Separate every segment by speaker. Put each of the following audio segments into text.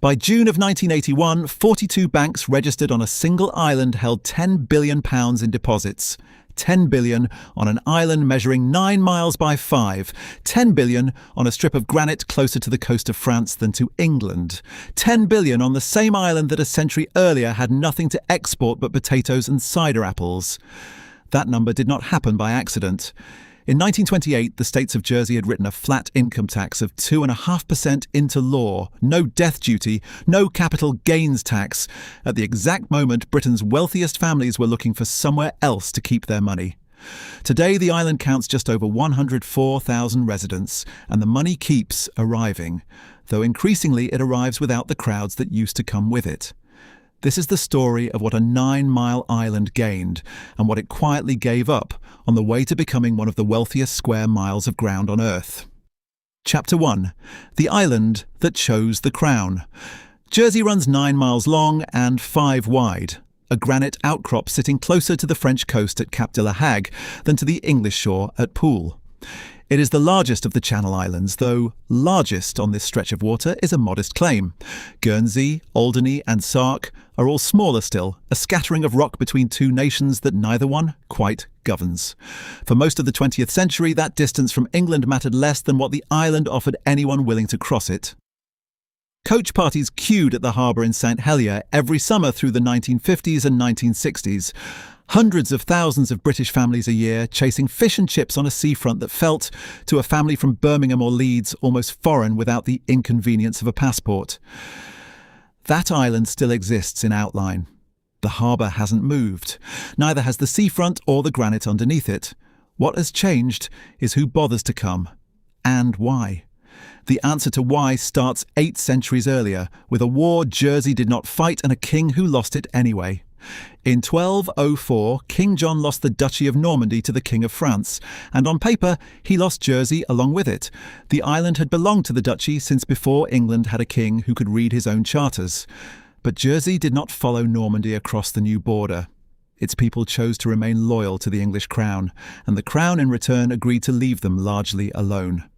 Speaker 1: By June of 1981, 42 banks registered on a single island held £10 billion in deposits. 10 billion on an island measuring 9 miles by 5, 10 billion on a strip of granite closer to the coast of France than to England, 10 billion on the same island that a century earlier had nothing to export but potatoes and cider apples. That number did not happen by accident. In 1928, the states of Jersey had written a flat income tax of 2.5% into law, no death duty, no capital gains tax, at the exact moment Britain's wealthiest families were looking for somewhere else to keep their money. Today, the island counts just over 104,000 residents, and the money keeps arriving, though increasingly it arrives without the crowds that used to come with it. This is the story of what a 9-mile island gained and what it quietly gave up on the way to becoming one of the wealthiest square miles of ground on Earth. Chapter 1. The Island That Chose the Crown. Jersey runs 9 miles long and 5 wide, a granite outcrop sitting closer to the French coast at Cap de la Hague than to the English shore at Poole. It is the largest of the Channel Islands, though largest on this stretch of water is a modest claim. Guernsey, Alderney and Sark are all smaller still, a scattering of rock between two nations that neither one quite governs. For most of the 20th century, that distance from England mattered less than what the island offered anyone willing to cross it. Coach parties queued at the harbour in St Helier every summer through the 1950s and 1960s. Hundreds of thousands of British families a year chasing fish and chips on a seafront that felt, to a family from Birmingham or Leeds, almost foreign without the inconvenience of a passport. That island still exists in outline. The harbour hasn't moved. Neither has the seafront or the granite underneath it. What has changed is who bothers to come, and why. The answer to why starts 8 centuries earlier, with a war Jersey did not fight and a king who lost it anyway. In 1204, King John lost the Duchy of Normandy to the King of France, and on paper he lost Jersey along with it. The island had belonged to the duchy since before England had a king who could read his own charters. But Jersey did not follow Normandy across the new border. Its people chose to remain loyal to the English crown, and the crown in return agreed to leave them largely alone.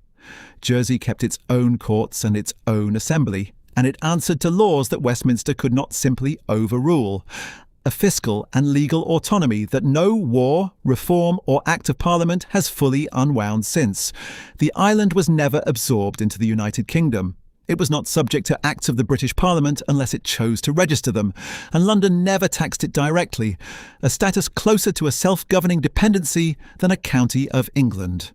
Speaker 1: Jersey kept its own courts and its own assembly, and it answered to laws that Westminster could not simply overrule. A fiscal and legal autonomy that no war, reform or Act of Parliament has fully unwound since. The island was never absorbed into the United Kingdom. It was not subject to acts of the British Parliament unless it chose to register them, and London never taxed it directly, a status closer to a self-governing dependency than a county of England.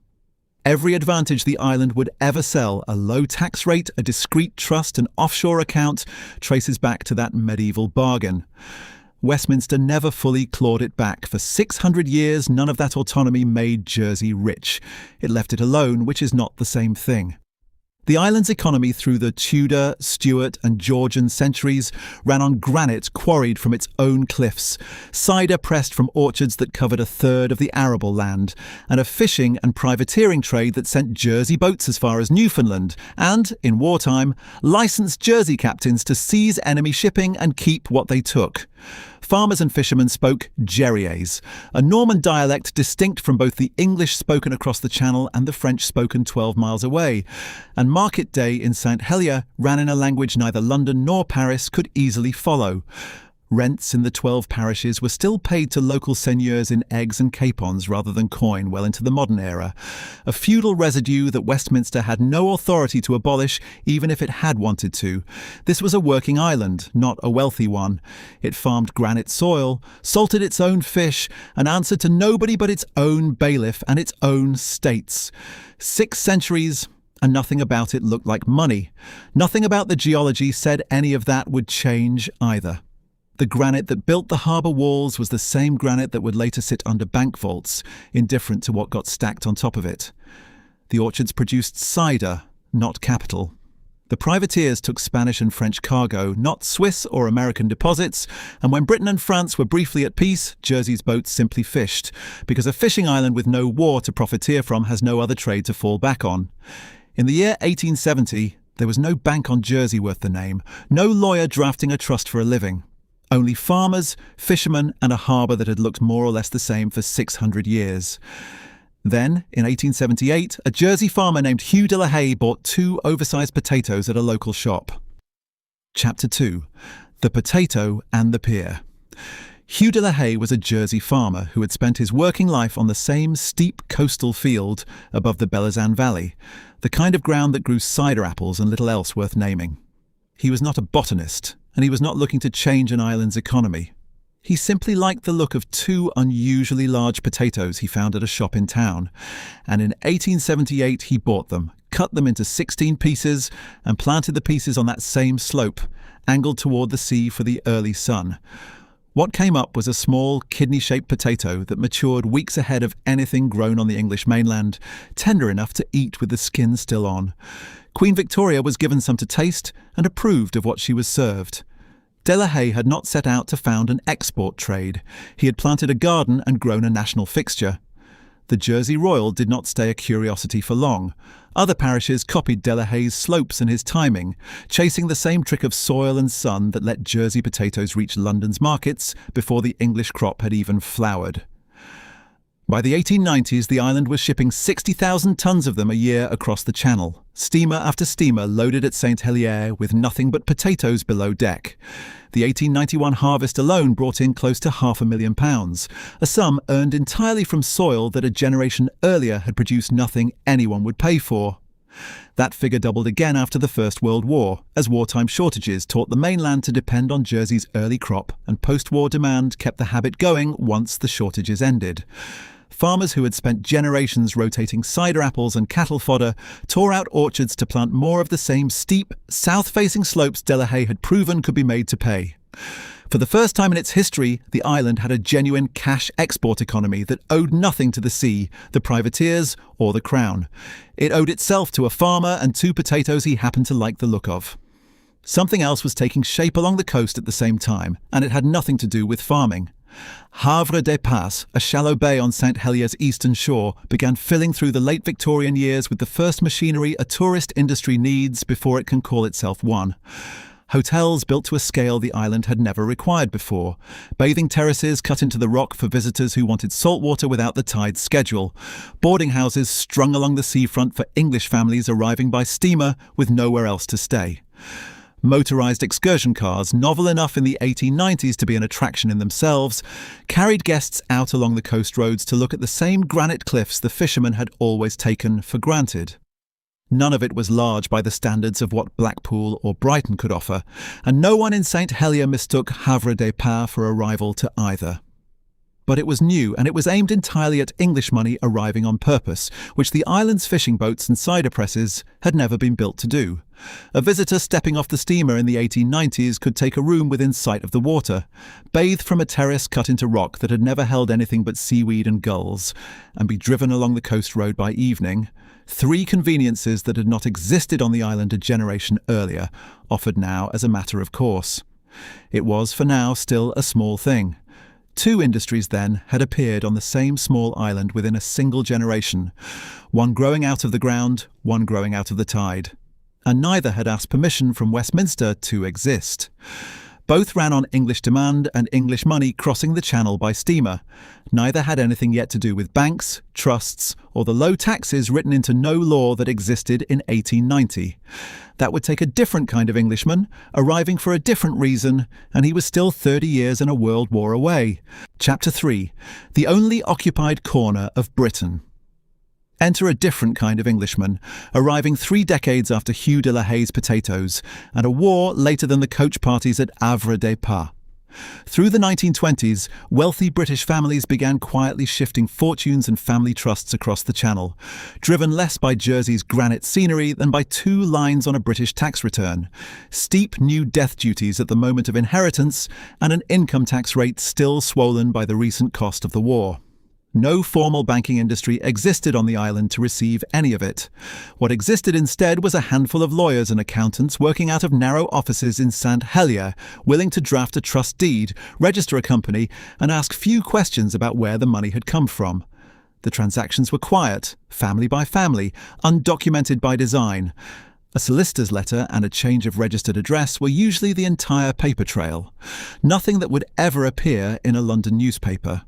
Speaker 1: Every advantage the island would ever sell, a low tax rate, a discreet trust and offshore account, traces back to that medieval bargain. Westminster never fully clawed it back. For 600 years, none of that autonomy made Jersey rich. It left it alone, which is not the same thing. The island's economy through the Tudor, Stuart and Georgian centuries ran on granite quarried from its own cliffs, cider pressed from orchards that covered a third of the arable land, and a fishing and privateering trade that sent Jersey boats as far as Newfoundland and, in wartime, licensed Jersey captains to seize enemy shipping and keep what they took. Farmers and fishermen spoke Jerriese, a Norman dialect distinct from both the English spoken across the Channel and the French spoken 12 miles away, and market day in St Helier ran in a language neither London nor Paris could easily follow. Rents in the 12 parishes were still paid to local seigneurs in eggs and capons rather than coin well into the modern era, a feudal residue that Westminster had no authority to abolish even if it had wanted to. This was a working island, not a wealthy one. It farmed granite soil, salted its own fish, and answered to nobody but its own bailiff and its own states. 6 centuries, and nothing about it looked like money. Nothing about the geology said any of that would change either. The granite that built the harbour walls was the same granite that would later sit under bank vaults, indifferent to what got stacked on top of it. The orchards produced cider, not capital. The privateers took Spanish and French cargo, not Swiss or American deposits, and when Britain and France were briefly at peace, Jersey's boats simply fished, because a fishing island with no war to profiteer from has no other trade to fall back on. In the year 1870, there was no bank on Jersey worth the name, no lawyer drafting a trust for a living. Only farmers, fishermen and a harbour that had looked more or less the same for 600 years. Then, in 1878, a Jersey farmer named Hugh de la Haye bought 2 oversized potatoes at a local shop. Chapter 2. The Potato and the Pier. Hugh de la Haye was a Jersey farmer who had spent his working life on the same steep coastal field above the Belizan Valley, the kind of ground that grew cider apples and little else worth naming. He was not a botanist, and he was not looking to change an island's economy. He simply liked the look of two unusually large potatoes he found at a shop in town, and in 1878 he bought them, cut them into 16 pieces, and planted the pieces on that same slope, angled toward the sea for the early sun. What came up was a small, kidney-shaped potato that matured weeks ahead of anything grown on the English mainland, tender enough to eat with the skin still on. Queen Victoria was given some to taste and approved of what she was served. De la Haye had not set out to found an export trade. He had planted a garden and grown a national fixture. The Jersey Royal did not stay a curiosity for long. Other parishes copied de la Haye's slopes and his timing, chasing the same trick of soil and sun that let Jersey potatoes reach London's markets before the English crop had even flowered. By the 1890s, the island was shipping 60,000 tons of them a year across the Channel. Steamer after steamer loaded at St Helier with nothing but potatoes below deck. The 1891 harvest alone brought in close to £500,000, a sum earned entirely from soil that a generation earlier had produced nothing anyone would pay for. That figure doubled again after the First World War, as wartime shortages taught the mainland to depend on Jersey's early crop, and post-war demand kept the habit going once the shortages ended. Farmers who had spent generations rotating cider apples and cattle fodder tore out orchards to plant more of the same steep, south-facing slopes de la Haye had proven could be made to pay. For the first time in its history, the island had a genuine cash export economy that owed nothing to the sea, the privateers, or the crown. It owed itself to a farmer and two potatoes he happened to like the look of. Something else was taking shape along the coast at the same time, and it had nothing to do with farming. Havre des Pas, a shallow bay on St Helier's eastern shore, began filling through the late Victorian years with the first machinery a tourist industry needs before it can call itself one. Hotels built to a scale the island had never required before. Bathing terraces cut into the rock for visitors who wanted salt water without the tide's schedule. Boarding houses strung along the seafront for English families arriving by steamer with nowhere else to stay. Motorized excursion cars, novel enough in the 1890s to be an attraction in themselves, carried guests out along the coast roads to look at the same granite cliffs the fishermen had always taken for granted. None of it was large by the standards of what Blackpool or Brighton could offer, and no one in St Helier mistook Havre des Pas for a rival to either. But it was new, and it was aimed entirely at English money arriving on purpose, which the island's fishing boats and cider presses had never been built to do. A visitor stepping off the steamer in the 1890s could take a room within sight of the water, bathe from a terrace cut into rock that had never held anything but seaweed and gulls, and be driven along the coast road by evening. Three conveniences that had not existed on the island a generation earlier, offered now as a matter of course. It was, for now, still a small thing. Two industries, then, had appeared on the same small island within a single generation, one growing out of the ground, one growing out of the tide. And neither had asked permission from Westminster to exist. Both ran on English demand and English money crossing the Channel by steamer. Neither had anything yet to do with banks, trusts, or the low taxes written into no law that existed in 1890. That would take a different kind of Englishman, arriving for a different reason, and he was still 30 years and a world war away. Chapter 3. The only occupied corner of Britain. Enter a different kind of Englishman, arriving 3 decades after Hugh de la Haye's potatoes, and a war later than the coach parties at Havre des Pas. Through the 1920s, wealthy British families began quietly shifting fortunes and family trusts across the Channel, driven less by Jersey's granite scenery than by 2 lines on a British tax return: steep new death duties at the moment of inheritance and an income tax rate still swollen by the recent cost of the war. No formal banking industry existed on the island to receive any of it. What existed instead was a handful of lawyers and accountants working out of narrow offices in St Helier, willing to draft a trust deed, register a company, and ask few questions about where the money had come from. The transactions were quiet, family by family, undocumented by design. A solicitor's letter and a change of registered address were usually the entire paper trail. Nothing that would ever appear in a London newspaper.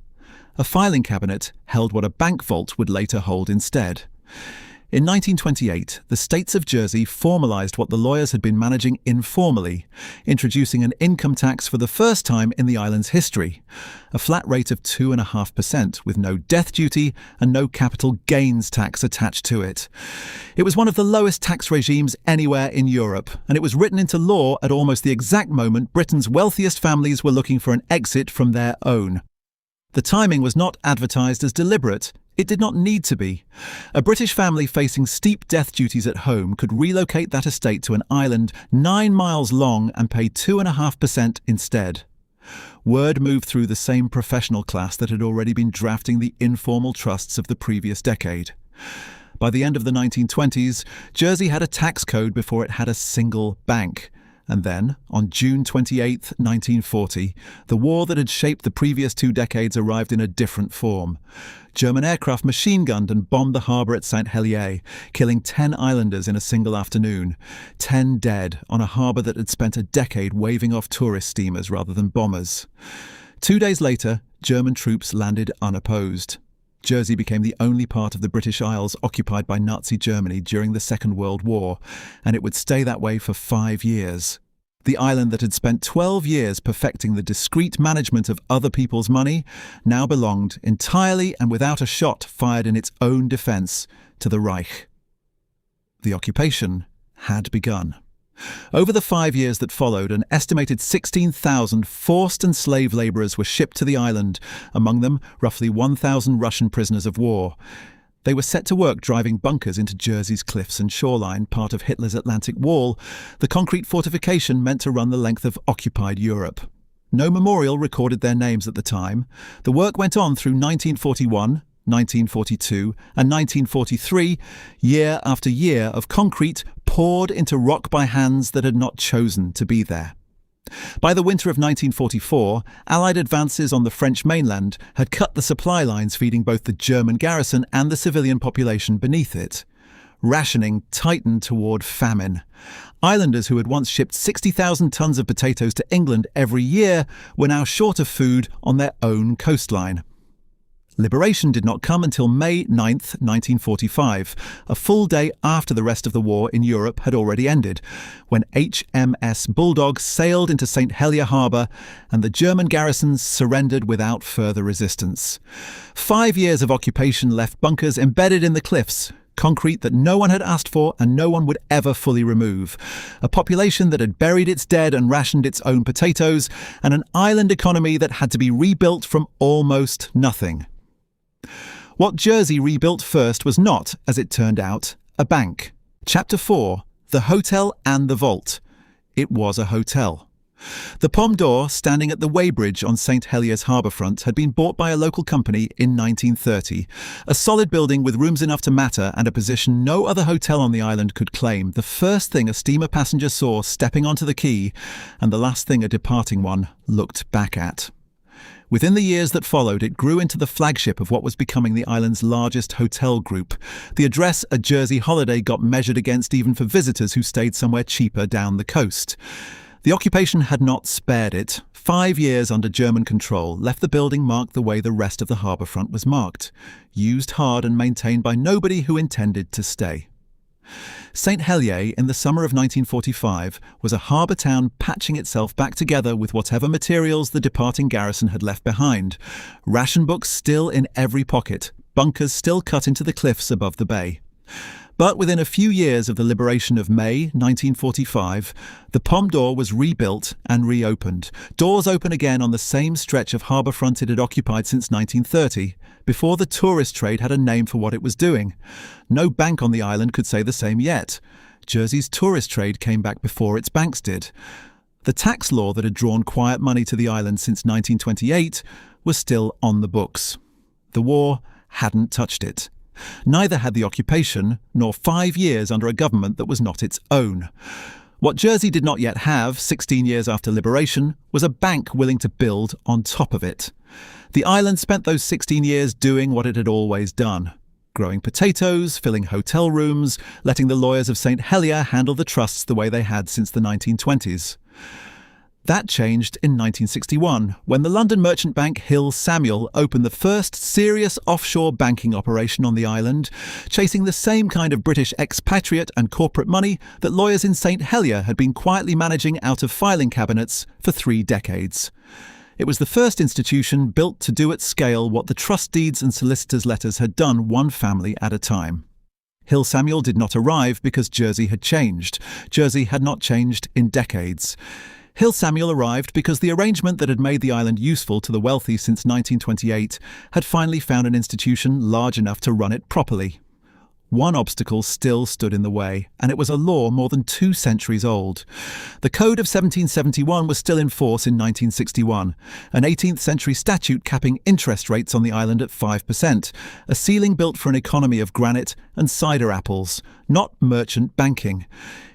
Speaker 1: A filing cabinet held what a bank vault would later hold instead. In 1928, the states of Jersey formalized what the lawyers had been managing informally, introducing an income tax for the first time in the island's history, a flat rate of 2.5% with no death duty and no capital gains tax attached to it. It was one of the lowest tax regimes anywhere in Europe, and it was written into law at almost the exact moment Britain's wealthiest families were looking for an exit from their own. The timing was not advertised as deliberate. It did not need to be. A British family facing steep death duties at home could relocate that estate to an island 9 miles long and pay 2.5% instead. Word moved through the same professional class that had already been drafting the informal trusts of the previous decade. By the end of the 1920s, Jersey had a tax code before it had a single bank. And then, on June 28, 1940, the war that had shaped the previous 2 decades arrived in a different form. German aircraft machine-gunned and bombed the harbour at St. Helier, killing 10 islanders in a single afternoon. 10 dead on a harbour that had spent a decade waving off tourist steamers rather than bombers. 2 days later, German troops landed unopposed. Jersey became the only part of the British Isles occupied by Nazi Germany during the Second World War, and it would stay that way for 5 years. The island that had spent 12 years perfecting the discreet management of other people's money now belonged, entirely and without a shot fired in its own defence, to the Reich. The occupation had begun. Over the 5 years that followed, an estimated 16,000 forced and slave labourers were shipped to the island, among them roughly 1,000 Russian prisoners of war. They were set to work driving bunkers into Jersey's cliffs and shoreline, part of Hitler's Atlantic Wall, the concrete fortification meant to run the length of occupied Europe. No memorial recorded their names at the time. The work went on through 1941, 1942 and 1943, year after year of concrete poured into rock by hands that had not chosen to be there. By the winter of 1944, Allied advances on the French mainland had cut the supply lines feeding both the German garrison and the civilian population beneath it. Rationing tightened toward famine. Islanders who had once shipped 60,000 tons of potatoes to England every year were now short of food on their own coastline. Liberation did not come until May 9, 1945, a full day after the rest of the war in Europe had already ended, when HMS Bulldog sailed into St. Helier harbour and the German garrisons surrendered without further resistance. 5 years of occupation left bunkers embedded in the cliffs, concrete that no one had asked for and no one would ever fully remove, a population that had buried its dead and rationed its own potatoes, and an island economy that had to be rebuilt from almost nothing. What Jersey rebuilt first was not, as it turned out, a bank. Chapter 4, The Hotel and the Vault. It was a hotel. The Pomme d'Or, standing at the weighbridge on St. Helier's harbourfront, had been bought by a local company in 1930. A solid building with rooms enough to matter and a position no other hotel on the island could claim. The first thing a steamer passenger saw stepping onto the quay, and the last thing a departing one looked back at. Within the years that followed, it grew into the flagship of what was becoming the island's largest hotel group. The address a Jersey holiday got measured against even for visitors who stayed somewhere cheaper down the coast. The occupation had not spared it. 5 years under German control left the building marked the way the rest of the harbourfront was marked, used hard and maintained by nobody who intended to stay. St. Helier, in the summer of 1945, was a harbour town patching itself back together with whatever materials the departing garrison had left behind. Ration books still in every pocket, bunkers still cut into the cliffs above the bay. But within a few years of the liberation of May 1945, the Pomme d'Or was rebuilt and reopened, doors open again on the same stretch of harbourfront it had occupied since 1930, before the tourist trade had a name for what it was doing. No bank on the island could say the same yet. Jersey's tourist trade came back before its banks did. The tax law that had drawn quiet money to the island since 1928 was still on the books. The war hadn't touched it. Neither had the occupation, nor 5 years under a government that was not its own. What Jersey did not yet have, 16 years after liberation, was a bank willing to build on top of it. The island spent those 16 years doing what it had always done: growing potatoes, filling hotel rooms, letting the lawyers of St. Helier handle the trusts the way they had since the 1920s. That changed in 1961, when the London merchant bank Hill Samuel opened the first serious offshore banking operation on the island, chasing the same kind of British expatriate and corporate money that lawyers in St Helier had been quietly managing out of filing cabinets for 3 decades. It was the first institution built to do at scale what the trust deeds and solicitors' letters had done one family at a time. Hill Samuel did not arrive because Jersey had changed. Jersey had not changed in decades. Hill Samuel arrived because the arrangement that had made the island useful to the wealthy since 1928 had finally found an institution large enough to run it properly. One obstacle still stood in the way, and it was a law more than 2 centuries old. The Code of 1771 was still in force in 1961, an 18th century statute capping interest rates on the island at 5%, a ceiling built for an economy of granite and cider apples, not merchant banking.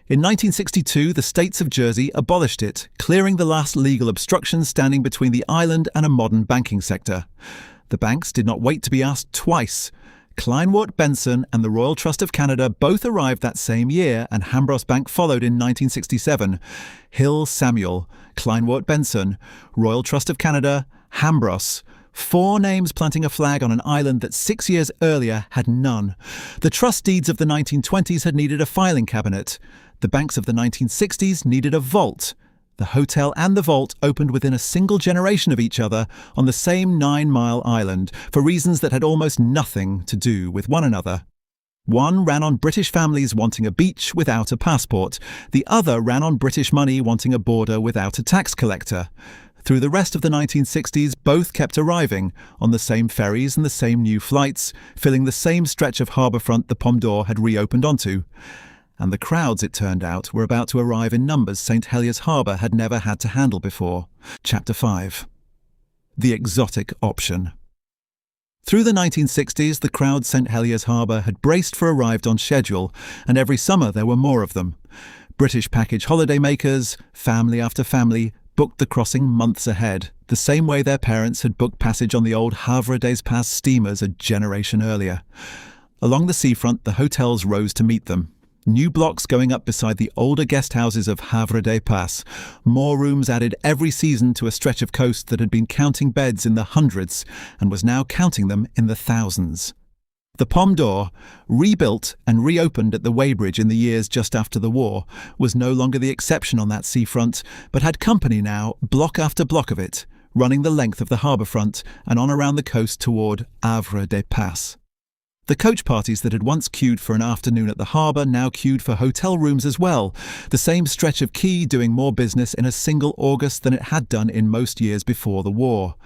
Speaker 1: In 1962, the states of Jersey abolished it, clearing the last legal obstruction standing between the island and a modern banking sector. The banks did not wait to be asked twice. Kleinwort Benson and the Royal Trust of Canada both arrived that same year, and Hambros Bank followed in 1967. Hill Samuel, Kleinwort Benson, Royal Trust of Canada, Hambros. 4 names planting a flag on an island that 6 years earlier had none. The trust deeds of the 1920s had needed a filing cabinet. The banks of the 1960s needed a vault. The hotel and the vault opened within a single generation of each other on the same 9-mile island for reasons that had almost nothing to do with one another. One ran on British families wanting a beach without a passport. The other ran on British money wanting a border without a tax collector. Through the rest of the 1960s, both kept arriving on the same ferries and the same new flights, filling the same stretch of harbourfront the Pomme d'Or had reopened onto. And the crowds, it turned out, were about to arrive in numbers St Helier's harbour had never had to handle before. Chapter 5. The exotic option. Through the 1960s, the crowd St Helier's harbour had braced for arrived on schedule, and every summer there were more of them. British package holidaymakers, family after family, booked the crossing months ahead, the same way their parents had booked passage on the old Havre des Pas steamers a generation earlier. Along the seafront, the hotels rose to meet them. New blocks going up beside the older guest houses of Havre des Pas. More rooms added every season to a stretch of coast that had been counting beds in the hundreds and was now counting them in the thousands. The Pomme d'Or, rebuilt and reopened at the Weybridge in the years just after the war, was no longer the exception on that seafront, but had company now, block after block of it, running the length of the harbour front and on around the coast toward Havre des Pas. The coach parties that had once queued for an afternoon at the harbour now queued for hotel rooms as well, the same stretch of quay doing more business in a single August than it had done in most years before the war.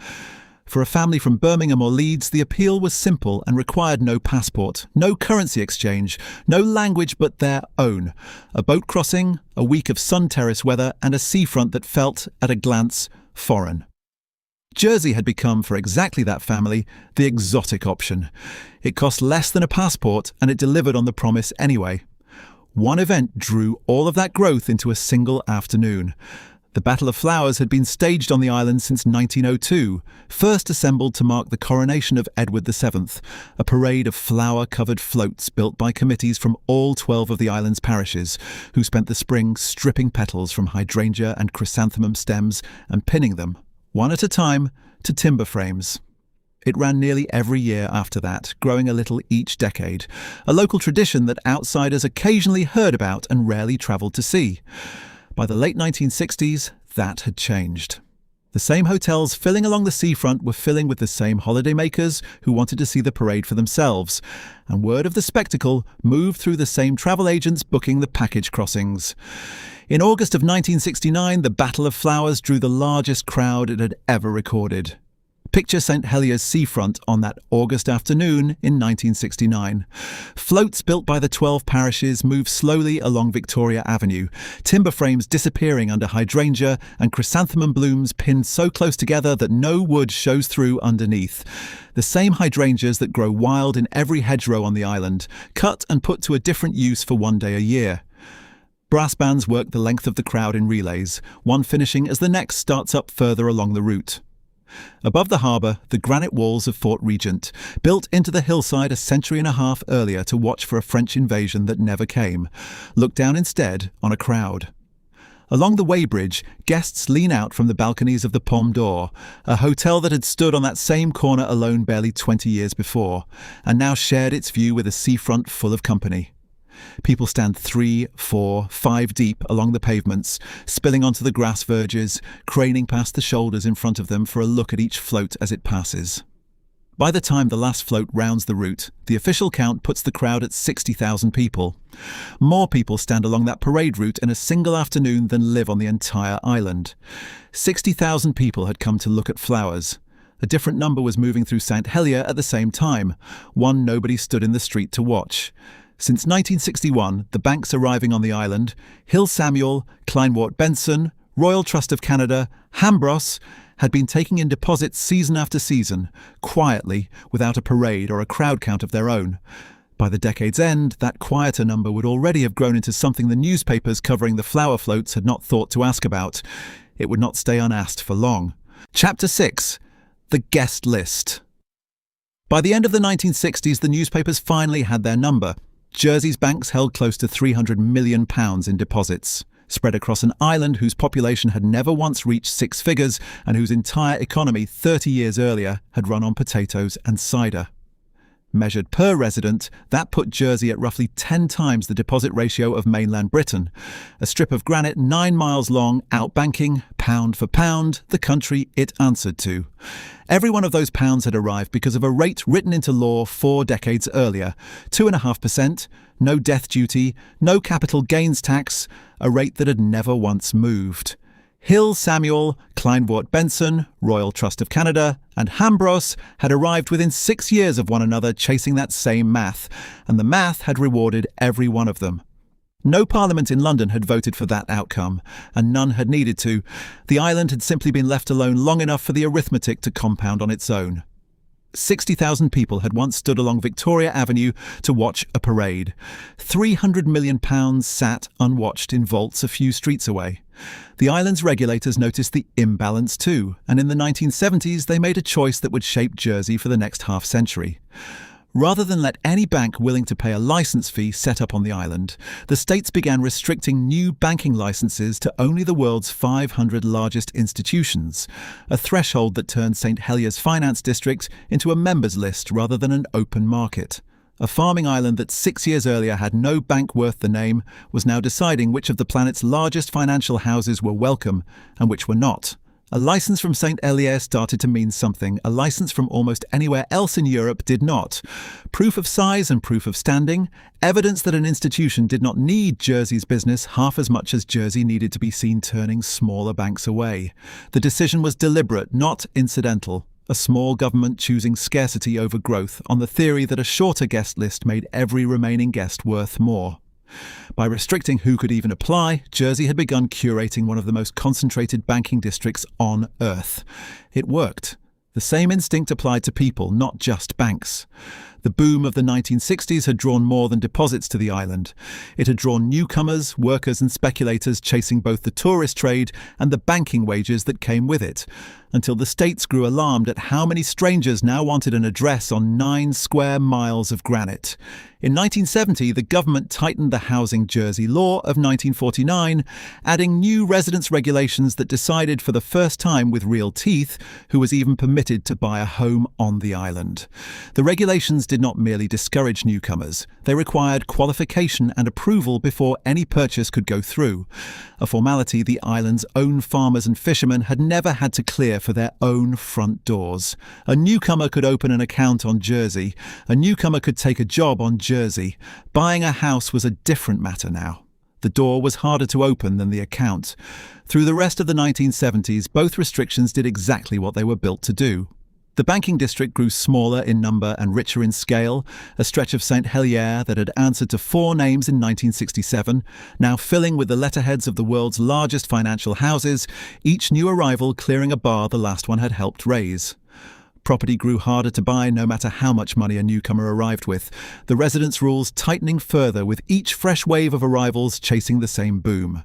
Speaker 1: For a family from Birmingham or Leeds, the appeal was simple and required no passport, no currency exchange, no language but their own. A boat crossing, a week of sun terrace weather, and a seafront that felt, at a glance, foreign. Jersey had become, for exactly that family, the exotic option. It cost less than a passport, and it delivered on the promise anyway. One event drew all of that growth into a single afternoon. The Battle of Flowers had been staged on the island since 1902, first assembled to mark the coronation of Edward VII, a parade of flower-covered floats built by committees from all 12 of the island's parishes, who spent the spring stripping petals from hydrangea and chrysanthemum stems and pinning them, one at a time, to timber frames. It ran nearly every year after that, growing a little each decade, a local tradition that outsiders occasionally heard about and rarely travelled to see. By the late 1960s, that had changed. The same hotels filling along the seafront were filling with the same holidaymakers who wanted to see the parade for themselves, and word of the spectacle moved through the same travel agents booking the package crossings. In August of 1969, the Battle of Flowers drew the largest crowd it had ever recorded. Picture St Helier's seafront on that August afternoon in 1969. Floats built by the 12 parishes move slowly along Victoria Avenue, timber frames disappearing under hydrangea and chrysanthemum blooms pinned so close together that no wood shows through underneath. The same hydrangeas that grow wild in every hedgerow on the island, cut and put to a different use for one day a year. Brass bands work the length of the crowd in relays, one finishing as the next starts up further along the route. Above the harbour, the granite walls of Fort Regent, built into the hillside a century and a half earlier to watch for a French invasion that never came, look down instead on a crowd. Along the Weybridge, guests lean out from the balconies of the Pomme d'Or, a hotel that had stood on that same corner alone barely 20 years before, and now shared its view with a seafront full of company. People stand 3, 4, 5 deep along the pavements, spilling onto the grass verges, craning past the shoulders in front of them for a look at each float as it passes. By the time the last float rounds the route, the official count puts the crowd at 60,000 people. More people stand along that parade route in a single afternoon than live on the entire island. 60,000 people had come to look at flowers. A different number was moving through St. Helier at the same time. One nobody stood in the street to watch. Since 1961, the banks arriving on the island, Hill Samuel, Kleinwort Benson, Royal Trust of Canada, Hambros, had been taking in deposits season after season, quietly, without a parade or a crowd count of their own. By the decade's end, that quieter number would already have grown into something the newspapers covering the flower floats had not thought to ask about. It would not stay unasked for long. Chapter 6. The Guest List. By the end of the 1960s, the newspapers finally had their number. Jersey's banks held close to £300 million in deposits, spread across an island whose population had never once reached 6 figures and whose entire economy 30 years earlier had run on potatoes and cider. Measured per resident, that put Jersey at roughly 10 times the deposit ratio of mainland Britain, a strip of granite 9 miles long, outbanking, pound for pound, the country it answered to. Every one of those pounds had arrived because of a rate written into law 4 decades earlier, 2.5%, no death duty, no capital gains tax, a rate that had never once moved. Hill Samuel, Kleinwort Benson, Royal Trust of Canada, and Hambros had arrived within 6 years of one another chasing that same math, and the math had rewarded every one of them. No parliament in London had voted for that outcome, and none had needed to. The island had simply been left alone long enough for the arithmetic to compound on its own. 60,000 people had once stood along Victoria Avenue to watch a parade. £300 million sat unwatched in vaults a few streets away. The island's regulators noticed the imbalance too, and in the 1970s they made a choice that would shape Jersey for the next half-century. Rather than let any bank willing to pay a license fee set up on the island, the states began restricting new banking licenses to only the world's 500 largest institutions, a threshold that turned St. Helier's finance district into a members list rather than an open market. A farming island that 6 years earlier had no bank worth the name was now deciding which of the planet's largest financial houses were welcome and which were not. A license from St. Helier started to mean something. A license from almost anywhere else in Europe did not. Proof of size and proof of standing, evidence that an institution did not need Jersey's business half as much as Jersey needed to be seen turning smaller banks away. The decision was deliberate, not incidental. A small government choosing scarcity over growth on the theory that a shorter guest list made every remaining guest worth more. By restricting who could even apply, Jersey had begun curating one of the most concentrated banking districts on Earth. It worked. The same instinct applied to people, not just banks. The boom of the 1960s had drawn more than deposits to the island. It had drawn newcomers, workers and speculators chasing both the tourist trade and the banking wages that came with it, until the states grew alarmed at how many strangers now wanted an address on 9 square miles of granite. In 1970, the government tightened the Housing Jersey Law of 1949, adding new residence regulations that decided for the first time with real teeth who was even permitted to buy a home on the island. The regulations did not merely discourage newcomers, they required qualification and approval before any purchase could go through, a formality the island's own farmers and fishermen had never had to clear for their own front doors. A newcomer could open an account on Jersey. A newcomer could take a job on Jersey. Buying a house was a different matter now. The door was harder to open than the account. Through the rest of the 1970s, both restrictions did exactly what they were built to do. The banking district grew smaller in number and richer in scale, a stretch of St. Helier that had answered to 4 names in 1967, now filling with the letterheads of the world's largest financial houses, each new arrival clearing a bar the last one had helped raise. Property grew harder to buy no matter how much money a newcomer arrived with, the residence rules tightening further with each fresh wave of arrivals chasing the same boom.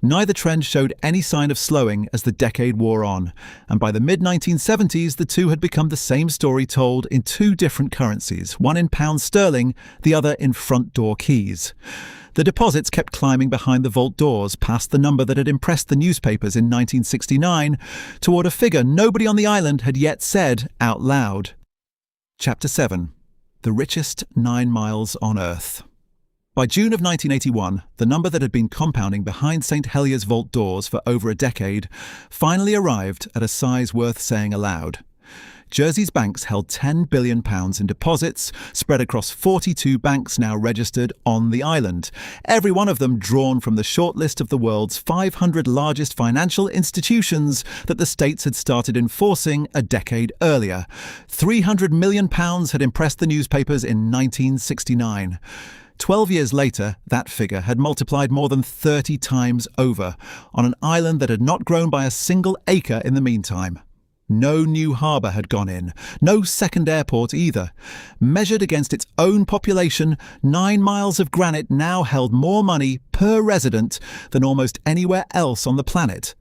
Speaker 1: Neither trend showed any sign of slowing as the decade wore on, and by the mid-1970s the two had become the same story told in two different currencies, one in pounds sterling, the other in front door keys. The deposits kept climbing behind the vault doors, past the number that had impressed the newspapers in 1969, toward a figure nobody on the island had yet said out loud. Chapter 7. The Richest 9 Miles on Earth. By June of 1981, the number that had been compounding behind St. Helier's vault doors for over a decade finally arrived at a size worth saying aloud. Jersey's banks held £10 billion in deposits, spread across 42 banks now registered on the island, every one of them drawn from the shortlist of the world's 500 largest financial institutions that the states had started enforcing a decade earlier. £300 million had impressed the newspapers in 1969. 12 years later, that figure had multiplied more than 30 times over, on an island that had not grown by a single acre in the meantime. No new harbour had gone in, no second airport either. Measured against its own population, 9 miles of granite now held more money per resident than almost anywhere else on the planet.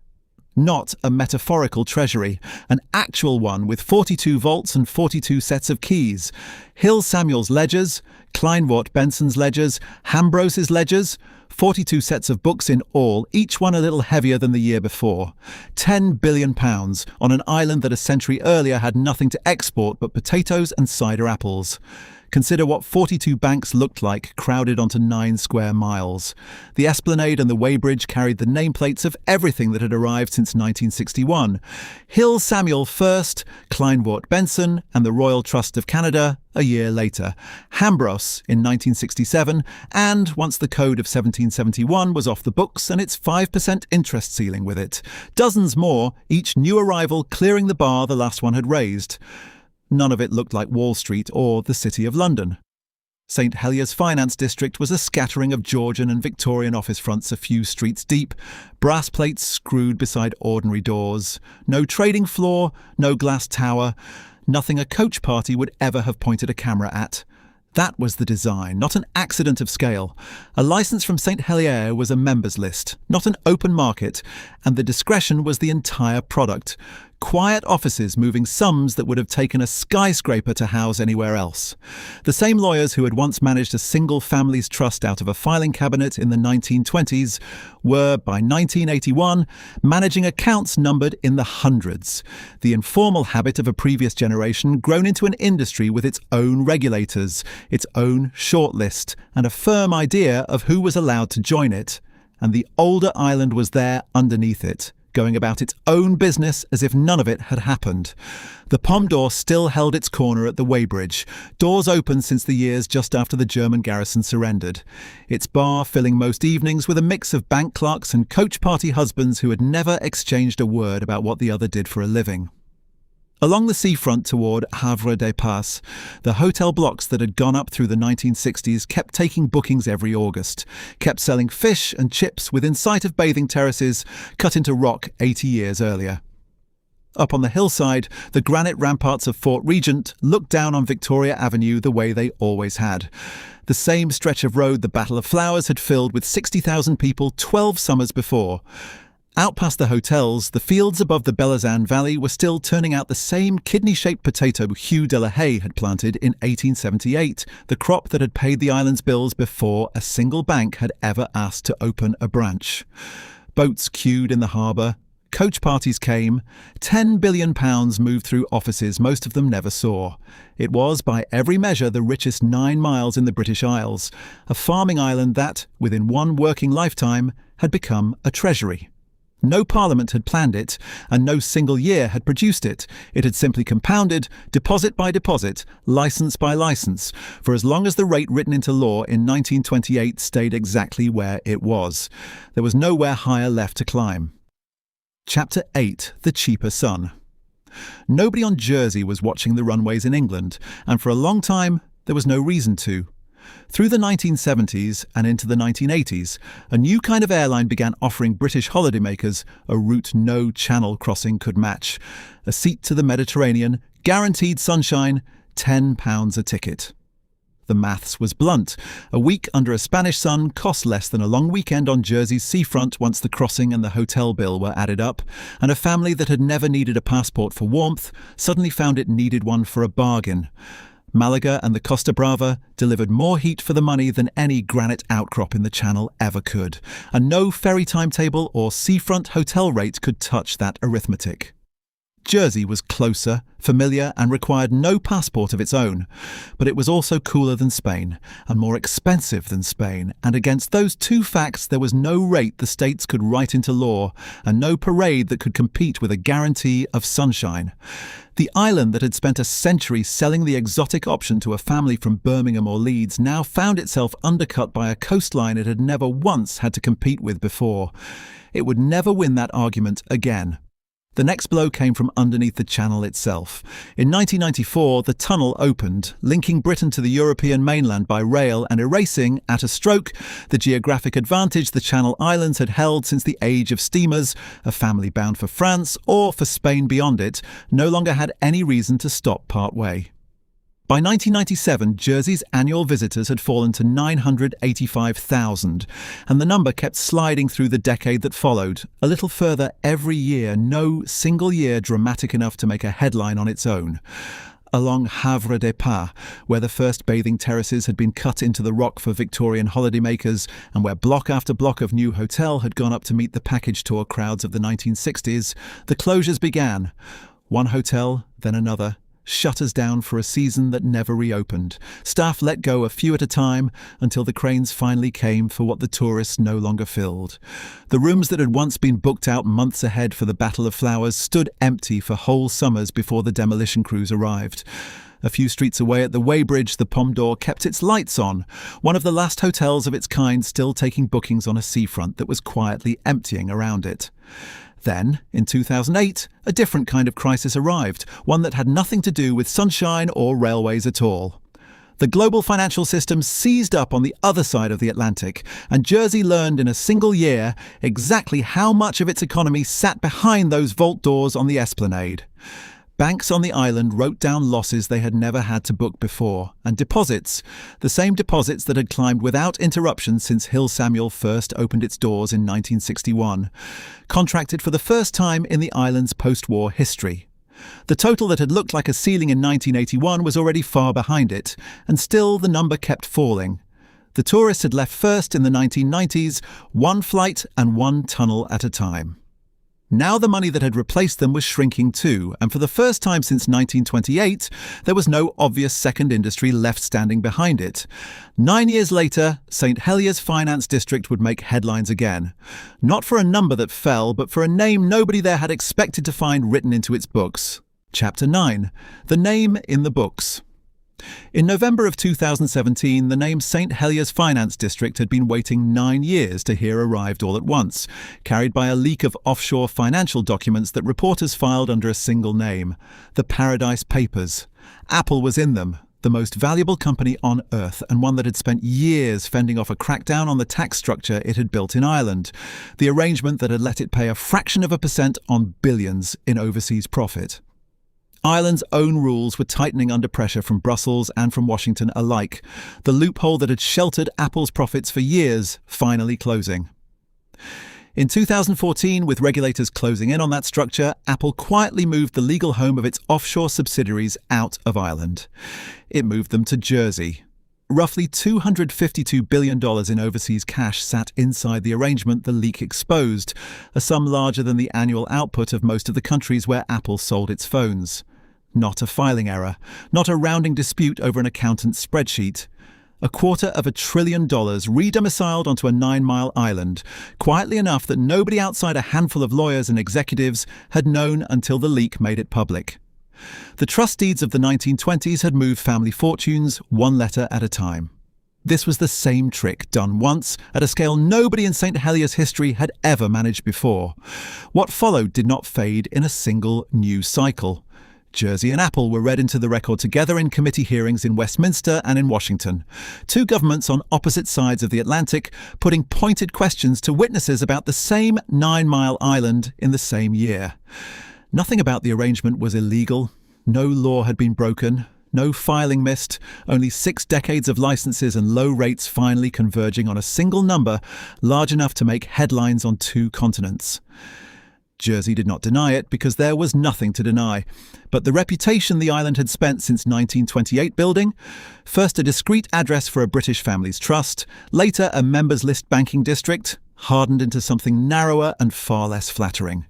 Speaker 1: Not a metaphorical treasury, an actual one with 42 vaults and 42 sets of keys. Hill Samuel's ledgers, Kleinwort Benson's ledgers, Hambrose's ledgers, 42 sets of books in all, each one a little heavier than the year before. £10 billion on an island that a century earlier had nothing to export but potatoes and cider apples. Consider what 42 banks looked like crowded onto 9 square miles. The Esplanade and the Weybridge carried the nameplates of everything that had arrived since 1961. Hill Samuel first, Kleinwort Benson and the Royal Trust of Canada a year later, Hambros in 1967, and once the Code of 1771 was off the books and its 5% interest ceiling with it. Dozens more, each new arrival clearing the bar the last one had raised. None of it looked like Wall Street or the City of London. St. Helier's finance district was a scattering of Georgian and Victorian office fronts a few streets deep, brass plates screwed beside ordinary doors, no trading floor, no glass tower, nothing a coach party would ever have pointed a camera at. That was the design, not an accident of scale. A licence from St. Helier was a members list, not an open market, and the discretion was the entire product. Quiet offices moving sums that would have taken a skyscraper to house anywhere else. The same lawyers who had once managed a single family's trust out of a filing cabinet in the 1920s were, by 1981, managing accounts numbered in the hundreds. The informal habit of a previous generation grown into an industry with its own regulators, its own shortlist, and a firm idea of who was allowed to join it. And the older island was there underneath it, going about its own business as if none of it had happened. The Pom d'Or still held its corner at the Weybridge, doors open since the years just after the German garrison surrendered. Its bar filling most evenings with a mix of bank clerks and coach party husbands who had never exchanged a word about what the other did for a living. Along the seafront toward Havre des Passes, the hotel blocks that had gone up through the 1960s kept taking bookings every August, kept selling fish and chips within sight of bathing terraces cut into rock 80 years earlier. Up on the hillside, the granite ramparts of Fort Regent looked down on Victoria Avenue the way they always had. The same stretch of road the Battle of Flowers had filled with 60,000 people 12 summers before. Out past the hotels, the fields above the Belazan Valley were still turning out the same kidney-shaped potato Hugh de la Haye had planted in 1878, the crop that had paid the island's bills before a single bank had ever asked to open a branch. Boats queued in the harbour, coach parties came, £10 billion moved through offices most of them never saw. It was, by every measure, the richest 9 miles in the British Isles, a farming island that, within one working lifetime, had become a treasury. No parliament had planned it, and no single year had produced it. It had simply compounded, deposit by deposit, licence by licence, for as long as the rate written into law in 1928 stayed exactly where it was. There was nowhere higher left to climb. Chapter 8. The Cheaper Sun. Nobody on Jersey was watching the runways in England, and for a long time there was no reason to. Through the 1970s and into the 1980s, a new kind of airline began offering British holidaymakers a route no channel crossing could match. A seat to the Mediterranean, guaranteed sunshine, £10 a ticket. The maths was blunt. A week under a Spanish sun cost less than a long weekend on Jersey's seafront once the crossing and the hotel bill were added up, and a family that had never needed a passport for warmth suddenly found it needed one for a bargain. Malaga and the Costa Brava delivered more heat for the money than any granite outcrop in the Channel ever could, and no ferry timetable or seafront hotel rate could touch that arithmetic. Jersey was closer, familiar, and required no passport of its own, but it was also cooler than Spain, and more expensive than Spain, and against those two facts there was no rate the states could write into law, and no parade that could compete with a guarantee of sunshine. The island that had spent a century selling the exotic option to a family from Birmingham or Leeds now found itself undercut by a coastline it had never once had to compete with before. It would never win that argument again. The next blow came from underneath the Channel itself. In 1994, the tunnel opened, linking Britain to the European mainland by rail and erasing, at a stroke, the geographic advantage the Channel Islands had held since the age of steamers. A family bound for France or for Spain beyond it no longer had any reason to stop part way. By 1997, Jersey's annual visitors had fallen to 985,000, and the number kept sliding through the decade that followed, a little further every year, no single year dramatic enough to make a headline on its own. Along Havre des Pas, where the first bathing terraces had been cut into the rock for Victorian holidaymakers, and where block after block of new hotel had gone up to meet the package tour crowds of the 1960s, the closures began. One hotel, then another. Shutters down for a season that never reopened. Staff let go a few at a time until the cranes finally came for what the tourists no longer filled. The rooms that had once been booked out months ahead for the Battle of Flowers stood empty for whole summers before the demolition crews arrived. A few streets away at the Weybridge, the Pomme d'Or kept its lights on, one of the last hotels of its kind still taking bookings on a seafront that was quietly emptying around it. Then, in 2008, a different kind of crisis arrived, one that had nothing to do with sunshine or railways at all. The global financial system seized up on the other side of the Atlantic, and Jersey learned in a single year exactly how much of its economy sat behind those vault doors on the Esplanade. Banks on the island wrote down losses they had never had to book before, and deposits, the same deposits that had climbed without interruption since Hill Samuel first opened its doors in 1961, contracted for the first time in the island's post-war history. The total that had looked like a ceiling in 1981 was already far behind it, and still the number kept falling. The tourists had left first in the 1990s, one flight and one tunnel at a time. Now the money that had replaced them was shrinking too, and for the first time since 1928, there was no obvious second industry left standing behind it. 9 years later, St Heliers Finance District would make headlines again. Not for a number that fell, but for a name nobody there had expected to find written into its books. Chapter 9. The Name in the Books. In November of 2017, the name St Heliers Finance District had been waiting 9 years to hear arrived all at once, carried by a leak of offshore financial documents that reporters filed under a single name, the Paradise Papers. Apple was in them, the most valuable company on earth, and one that had spent years fending off a crackdown on the tax structure it had built in Ireland, the arrangement that had let it pay a fraction of a percent on billions in overseas profit. Ireland's own rules were tightening under pressure from Brussels and from Washington alike, the loophole that had sheltered Apple's profits for years finally closing. In 2014, with regulators closing in on that structure, Apple quietly moved the legal home of its offshore subsidiaries out of Ireland. It moved them to Jersey. Roughly $252 billion in overseas cash sat inside the arrangement the leak exposed, a sum larger than the annual output of most of the countries where Apple sold its phones. Not a filing error, not a rounding dispute over an accountant's spreadsheet. $250 billion re-domiciled onto a 9-mile island, quietly enough that nobody outside a handful of lawyers and executives had known until the leak made it public. The trust deeds of the 1920s had moved family fortunes one letter at a time. This was the same trick done once at a scale nobody in St Heliers history had ever managed before. What followed did not fade in a single new cycle. Jersey and Apple were read into the record together in committee hearings in Westminster and in Washington. Two governments on opposite sides of the Atlantic putting pointed questions to witnesses about the same 9-mile island in the same year. Nothing about the arrangement was illegal. No law had been broken. No filing missed, only 6 decades of licenses and low rates finally converging on a single number large enough to make headlines on 2 continents. Jersey did not deny it because there was nothing to deny. But the reputation the island had spent since 1928 building, first a discreet address for a British family's trust, later a members list banking district, hardened into something narrower and far less flattering.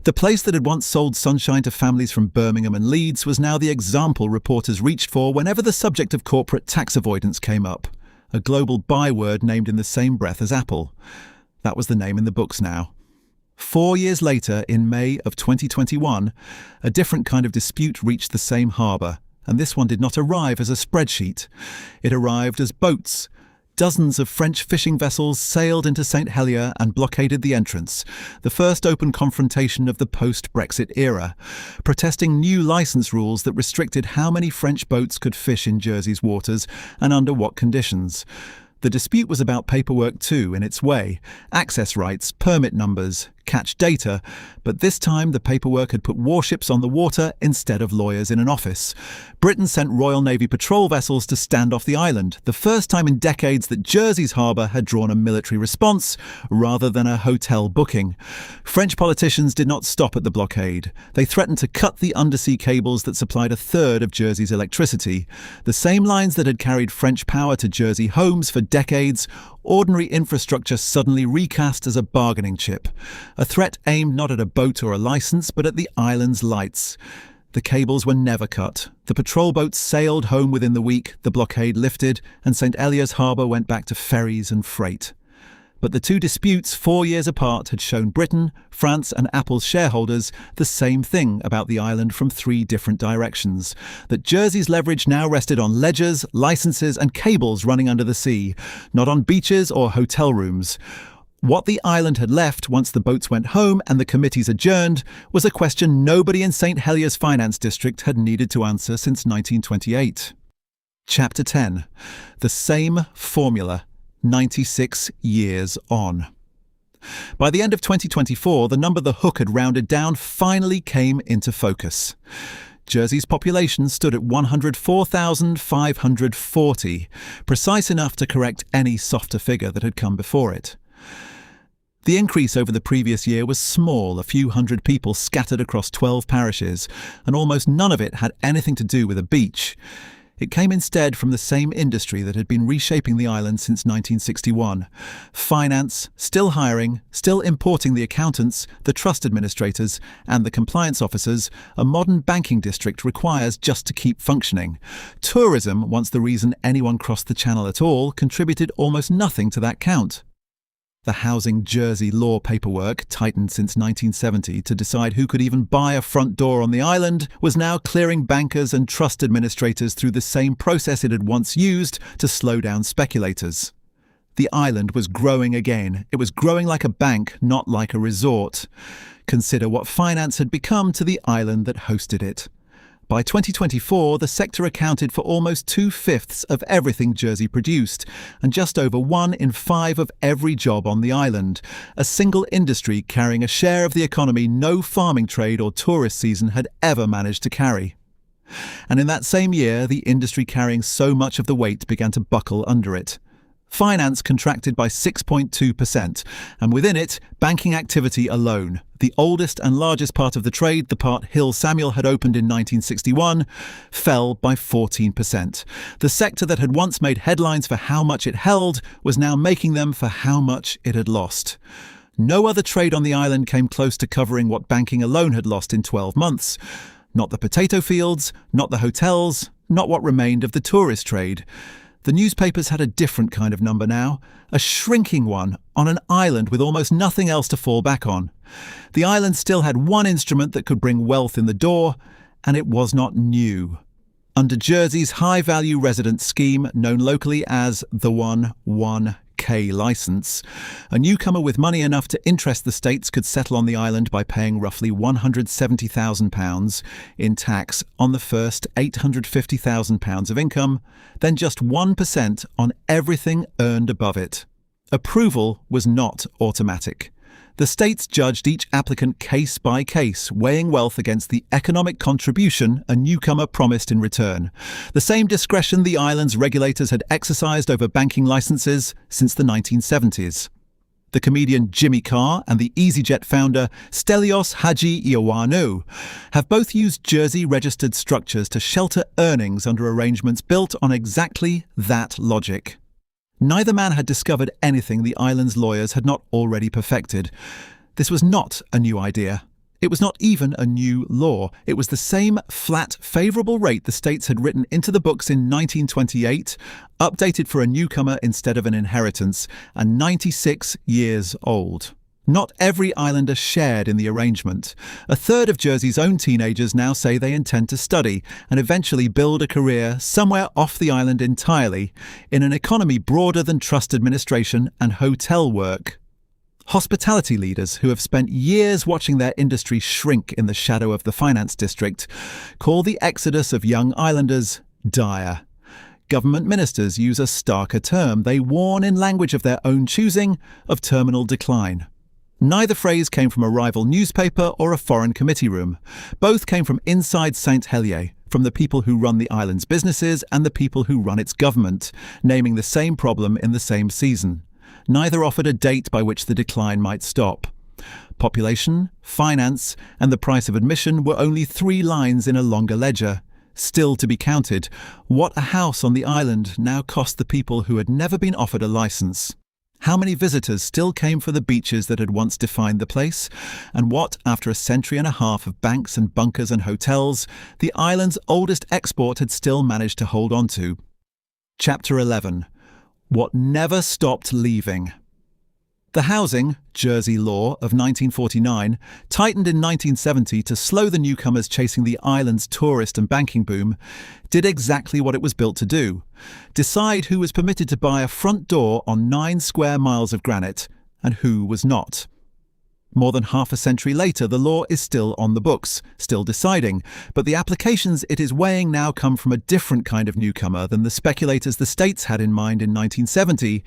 Speaker 1: The place that had once sold sunshine to families from Birmingham and Leeds was now the example reporters reached for whenever the subject of corporate tax avoidance came up, a global byword named in the same breath as Apple. That was the name in the books now. 4 years later, in May of 2021, a different kind of dispute reached the same harbour, and this one did not arrive as a spreadsheet. It arrived as boats. Dozens of French fishing vessels sailed into St Helier and blockaded the entrance, the first open confrontation of the post-Brexit era, protesting new licence rules that restricted how many French boats could fish in Jersey's waters and under what conditions. The dispute was about paperwork too, in its way, access rights, permit numbers, catch data, but this time the paperwork had put warships on the water instead of lawyers in an office. Britain sent Royal Navy patrol vessels to stand off the island, the first time in decades that Jersey's harbour had drawn a military response rather than a hotel booking. French politicians did not stop at the blockade. They threatened to cut the undersea cables that supplied 1/3 of Jersey's electricity. The same lines that had carried French power to Jersey homes for decades, ordinary infrastructure suddenly recast as a bargaining chip. A threat aimed not at a boat or a licence, but at the island's lights. The cables were never cut. The patrol boats sailed home within the week, the blockade lifted, and St Helier's harbour went back to ferries and freight. But the 2 disputes 4 years apart had shown Britain, France and Apple's shareholders the same thing about the island from 3 different directions, that Jersey's leverage now rested on ledgers, licenses and cables running under the sea, not on beaches or hotel rooms. What the island had left once the boats went home and the committees adjourned was a question nobody in St Helier's finance district had needed to answer since 1928. Chapter 10. The same formula. 96 years on. By the end of 2024, the number the Hook had rounded down finally came into focus. Jersey's population stood at 104,540, precise enough to correct any softer figure that had come before it. The increase over the previous year was small, a few hundred people scattered across 12 parishes, and almost none of it had anything to do with a beach. It came instead from the same industry that had been reshaping the island since 1961. Finance, still hiring, still importing the accountants, the trust administrators, and the compliance officers a modern banking district requires just to keep functioning. Tourism, once the reason anyone crossed the channel at all, contributed almost nothing to that count. The housing Jersey law paperwork, tightened since 1970 to decide who could even buy a front door on the island, was now clearing bankers and trust administrators through the same process it had once used to slow down speculators. The island was growing again. It was growing like a bank, not like a resort. Consider what finance had become to the island that hosted it. By 2024, the sector accounted for almost 2/5 of everything Jersey produced, and just over 1 in 5 of every job on the island, a single industry carrying a share of the economy no farming trade or tourist season had ever managed to carry. And in that same year, the industry carrying so much of the weight began to buckle under it. Finance contracted by 6.2%, and within it, banking activity alone, the oldest and largest part of the trade, the part Hill Samuel had opened in 1961, fell by 14%. The sector that had once made headlines for how much it held was now making them for how much it had lost. No other trade on the island came close to covering what banking alone had lost in 12 months. Not the potato fields, not the hotels, not what remained of the tourist trade. The newspapers had a different kind of number now, a shrinking one on an island with almost nothing else to fall back on. The island still had one instrument that could bring wealth in the door, and it was not new. Under Jersey's high-value residence scheme, known locally as the 1-1K licence, a newcomer with money enough to interest the states could settle on the island by paying roughly £170,000 in tax on the first £850,000 of income, then just 1% on everything earned above it. Approval was not automatic. The states judged each applicant case by case, weighing wealth against the economic contribution a newcomer promised in return. The same discretion the island's regulators had exercised over banking licenses since the 1970s. The comedian Jimmy Carr and the EasyJet founder Stelios Hadjiioannou have both used Jersey-registered structures to shelter earnings under arrangements built on exactly that logic. Neither man had discovered anything the island's lawyers had not already perfected. This was not a new idea. It was not even a new law. It was the same flat, favourable rate the states had written into the books in 1928, updated for a newcomer instead of an inheritance, and 96 years old. Not every islander shared in the arrangement. A third of Jersey's own teenagers now say they intend to study and eventually build a career somewhere off the island entirely, in an economy broader than trust administration and hotel work. Hospitality leaders who have spent years watching their industry shrink in the shadow of the finance district call the exodus of young islanders dire. Government ministers use a starker term. They warn in language of their own choosing of terminal decline. Neither phrase came from a rival newspaper or a foreign committee room. Both came from inside St. Helier, from the people who run the island's businesses and the people who run its government, naming the same problem in the same season. Neither offered a date by which the decline might stop. Population, finance, and the price of admission were only 3 lines in a longer ledger. Still to be counted, what a house on the island now cost the people who had never been offered a license. How many visitors still came for the beaches that had once defined the place? And what, after a century and a half of banks and bunkers and hotels, the island's oldest export had still managed to hold on to? Chapter 11. What never stopped leaving. The housing, Jersey law of 1949, tightened in 1970 to slow the newcomers chasing the island's tourist and banking boom, did exactly what it was built to do: decide who was permitted to buy a front door on 9 square miles of granite and who was not. More than half a century later, the law is still on the books, still deciding, but the applications it is weighing now come from a different kind of newcomer than the speculators the states had in mind in 1970.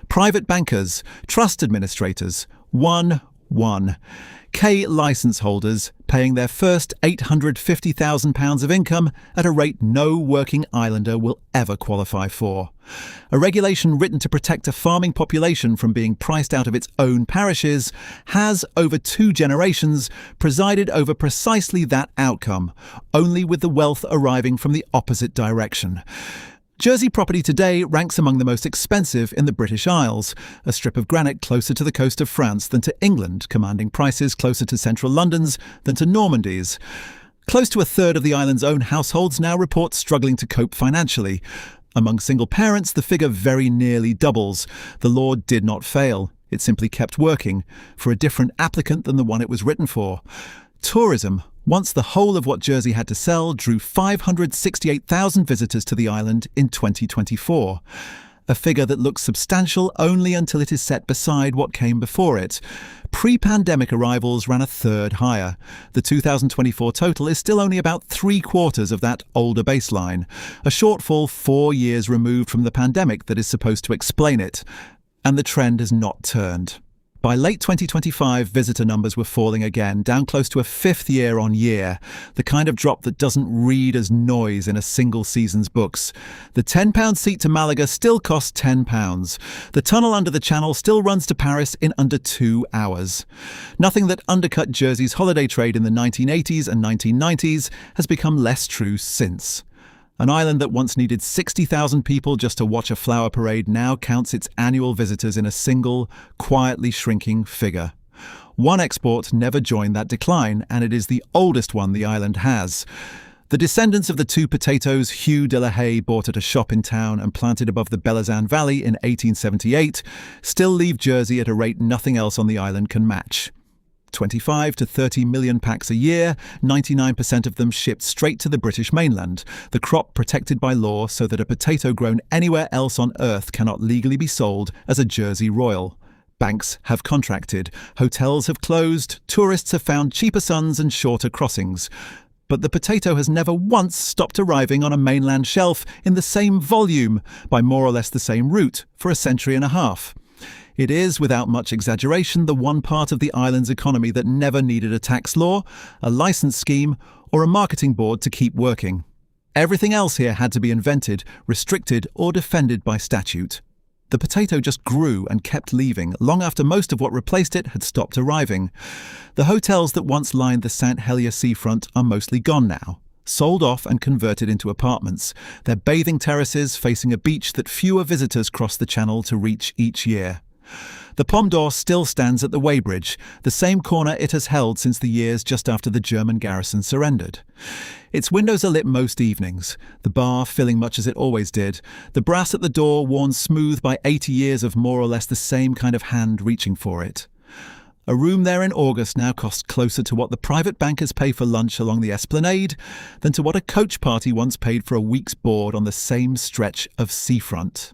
Speaker 1: Private bankers, trust administrators, one. K licence holders paying their first £850,000 of income at a rate no working islander will ever qualify for. A regulation written to protect a farming population from being priced out of its own parishes has, over 2 generations, presided over precisely that outcome, only with the wealth arriving from the opposite direction. Jersey property today ranks among the most expensive in the British Isles, a strip of granite closer to the coast of France than to England, commanding prices closer to central London's than to Normandy's. Close to a third of the island's own households now report struggling to cope financially. Among single parents, the figure very nearly doubles. The law did not fail. It simply kept working, for a different applicant than the one it was written for. Tourism, once the whole of what Jersey had to sell, drew 568,000 visitors to the island in 2024. A figure that looks substantial only until it is set beside what came before it. Pre-pandemic arrivals ran a third higher. The 2024 total is still only about 3/4 of that older baseline, a shortfall 4 years removed from the pandemic that is supposed to explain it. And the trend has not turned. By late 2025, visitor numbers were falling again, down close to a 5th year on year, the kind of drop that doesn't read as noise in a single season's books. The £10 seat to Malaga still costs £10. The tunnel under the Channel still runs to Paris in under 2 hours. Nothing that undercut Jersey's holiday trade in the 1980s and 1990s has become less true since. An island that once needed 60,000 people just to watch a flower parade now counts its annual visitors in a single, quietly shrinking figure. One export never joined that decline, and it is the oldest one the island has. The descendants of the 2 potatoes Hugh de la Haye bought at a shop in town and planted above the Belazan Valley in 1878 still leave Jersey at a rate nothing else on the island can match. 25 to 30 million packs a year, 99% of them shipped straight to the British mainland, the crop protected by law so that a potato grown anywhere else on Earth cannot legally be sold as a Jersey Royal. Banks have contracted, hotels have closed, tourists have found cheaper suns and shorter crossings. But the potato has never once stopped arriving on a mainland shelf in the same volume, by more or less the same route, for a century and a half. It is, without much exaggeration, the one part of the island's economy that never needed a tax law, a license scheme, or a marketing board to keep working. Everything else here had to be invented, restricted, or defended by statute. The potato just grew and kept leaving, long after most of what replaced it had stopped arriving. The hotels that once lined the St. Helier seafront are mostly gone now, sold off and converted into apartments, their bathing terraces facing a beach that fewer visitors cross the channel to reach each year. The Pomme d'Or still stands at the Weighbridge, the same corner it has held since the years just after the German garrison surrendered. Its windows are lit most evenings, the bar filling much as it always did, the brass at the door worn smooth by 80 years of more or less the same kind of hand reaching for it. A room there in August now costs closer to what the private bankers pay for lunch along the Esplanade than to what a coach party once paid for a week's board on the same stretch of seafront.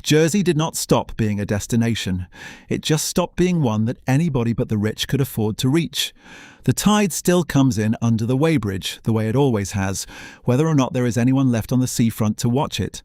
Speaker 1: Jersey did not stop being a destination. It just stopped being one that anybody but the rich could afford to reach. The tide still comes in under the Weighbridge, the way it always has, whether or not there is anyone left on the seafront to watch it.